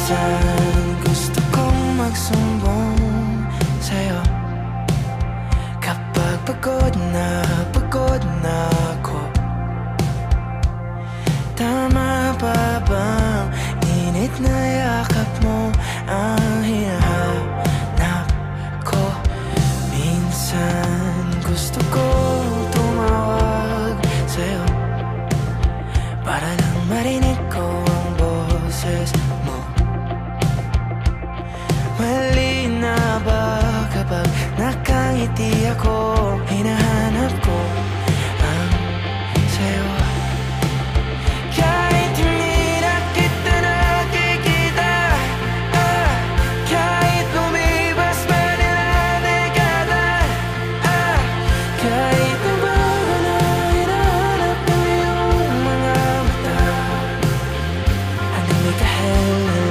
Minsan gusto kong magsumbong sa'yo kapag pagod na ako. Tama pa bang init na yakap mo ang hinahanap ko? Minsan gusto ko tumawag sa'yo para lang marinig ko ang boses mo. Mali na ba kapag nakangiti ako? Hinahanap ko ang sa'yo. Kahit hindi na kita nakikita, kahit lumipas man ilang dekada, kahit nabago na hinahanap mo yung mga mata, hanggang may kahel